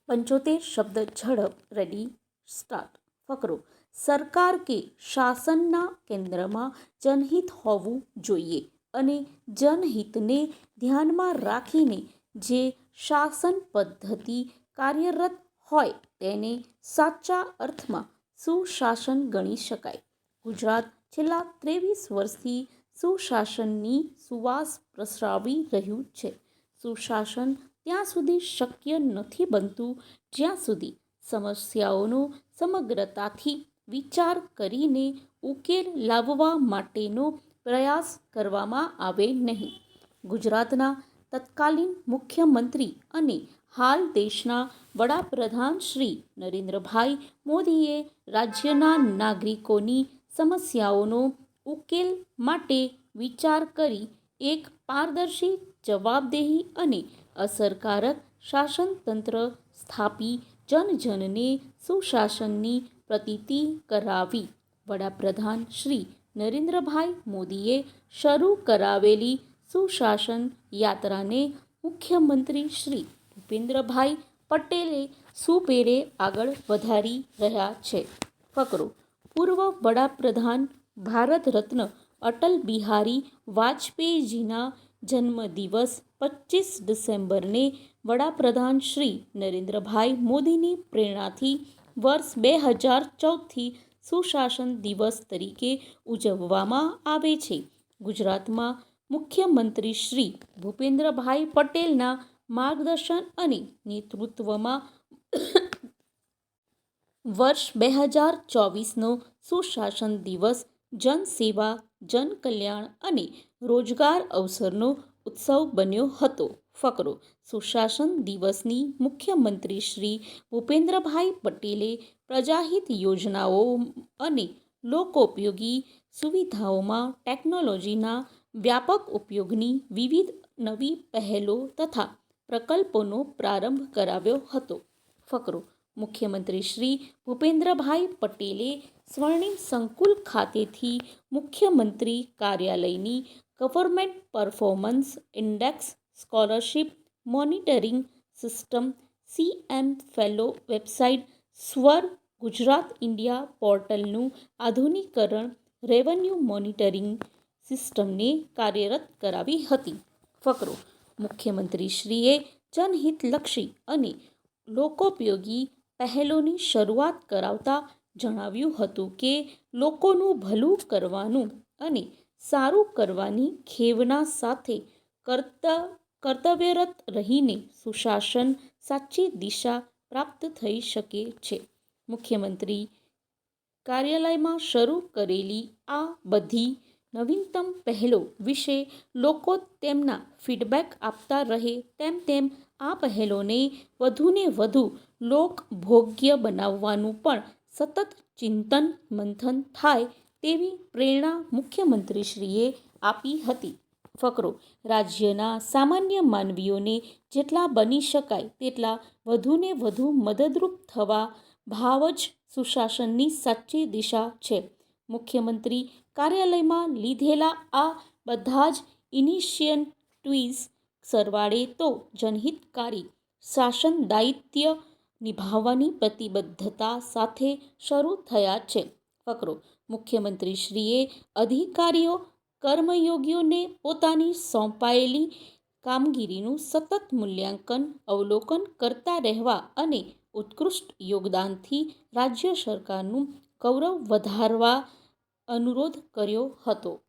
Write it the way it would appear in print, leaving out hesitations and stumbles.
75 શબ્દ ઝડપ ready start. ફકરો. સરકાર કે શાસનના કેન્દ્રમાં જનહિત હોવું જોઈએ અને જનહિતને ધ્યાનમાં રાખીને જે શાસન પદ્ધતિ કાર્યરત હોય તેને સાચા અર્થમાં સુશાસન ગણી શકાય. ગુજરાત છેલ્લા 23 વર્ષથી સુશાસનની સુવાસ પ્રસરાવી રહ્યું છે. સુશાસન ત્યાં સુધી શક્ય નથી બનતું જ્યાં સુધી સમસ્યાઓનો સમગ્રતાથી વિચાર કરીને ઉકેલ લાવવા માટેનો પ્રયાસ કરવામાં આવે નહીં. ગુજરાતના તત્કાલીન મુખ્યમંત્રી અને હાલ દેશના વડાપ્રધાન શ્રી નરેન્દ્રભાઈ મોદીએ રાજ્યના નાગરિકોની સમસ્યાઓનો ઉકેલ માટે વિચાર કરી એક પારદર્શી, જવાબદેહી અને અસરકારક શાસનતંત્ર સ્થાપી જનજનને સુશાસનની પ્રતીતિ કરાવી. વડાપ્રધાન શ્રી નરેન્દ્રભાઈ મોદીએ શરૂ કરાવેલી સુશાસન યાત્રાને મુખ્યમંત્રી શ્રી ભૂપેન્દ્રભાઈ પટેલે સુપેરે આગળ વધારી રહ્યા છે. ફકરો. પૂર્વ વડાપ્રધાન ભારત રત્ન અટલ બિહારી વાજપેયીજીના જન્મદિવસ 25 ડિસેમ્બરને વડાપ્રધાન શ્રી નરેન્દ્રભાઈ મોદીની પ્રેરણાથી વર્ષ 2014થી સુશાસન દિવસ તરીકે ઉજવવામાં આવે છે. ગુજરાતમાં મુખ્યમંત્રી શ્રી ભૂપેન્દ્રભાઈ પટેલના માર્ગદર્શન અને નેતૃત્વમાં વર્ષ 2024નો સુશાસન દિવસ જનસેવા, જનકલ્યાણ અને રોજગાર અવસરનો ઉત્સવ બન્યો હતો. ફકરો. સુશાસન દિવસની મુખ્યમંત્રી શ્રી ભૂપેન્દ્રભાઈ પટેલે પ્રજાહિત યોજનાઓ અને લોકોપયોગી સુવિધાઓમાં ટેકનોલોજીના વ્યાપક ઉપયોગની વિવિધ નવી પહેલો તથા પ્રકલ્પોનો પ્રારંભ કરાવ્યો હતો. ફકરો. મુખ્યમંત્રી શ્રી ભૂપેન્દ્રભાઈ પટેલે સ્વર્ણિમ સંકુલ ખાતેથી મુખ્યમંત્રી કાર્યાલયની government performance index scholarship monitoring system CM fellow website સ્વર ગુજરાત ઇન્ડિયા પોર્ટલનું આધુનિકરણ રેવન્યુ મોનિટરિંગ સિસ્ટમને કાર્યરત કરાવી હતી. ફકરો. મુખ્યમંત્રીશ્રીએ જનહિતલક્ષી અને લોકોપયોગી પહેલોની શરૂઆત કરાવતા જણાવ્યું હતું કે લોકોનું ભલું કરવાનું અને સારું કરવાની ખેવના સાથે કર્તવ્યરત રહીને સુશાસન સાચી દિશા પ્રાપ્ત થઈ શકે છે. મુખ્યમંત્રી કાર્યાલયમાં શરૂ કરેલી આ બધી નવીનતમ પહેલો વિશે લોકો તેમના ફીડબેક આપતા રહે તેમ આ પહેલોને વધુને વધુ લોકભોગ્ય બનાવવાનું પણ સતત ચિંતન મંથન થાય તેવી પ્રેરણા મુખ્યમંત્રીશ્રીએ આપી હતી. ફકરો. રાજ્યના સામાન્ય માનવીઓને જેટલા બની શકાય તેટલા વધુને વધુ મદદરૂપ થવા ભાવ જ સુશાસનની સાચી દિશા છે. મુખ્યમંત્રી કાર્યાલયમાં લીધેલા આ બધા જ ઇનિશિયેટિવ્સ સરવાળે તો જનહિતકારી શાસન દાયિત્વ નિભાવવાની પ્રતિબદ્ધતા સાથે શરૂ થયા છે. ફકરો. મુખ્યમંત્રીશ્રીએ અધિકારીઓ કર્મયોગીઓને પોતાની સોંપાયેલી કામગીરીનું સતત મૂલ્યાંકન, અવલોકન કરતા રહેવા અને ઉત્કૃષ્ટ યોગદાનથી રાજ્ય સરકારનું ગૌરવ વધારવા અનુરોધ કર્યો હતો.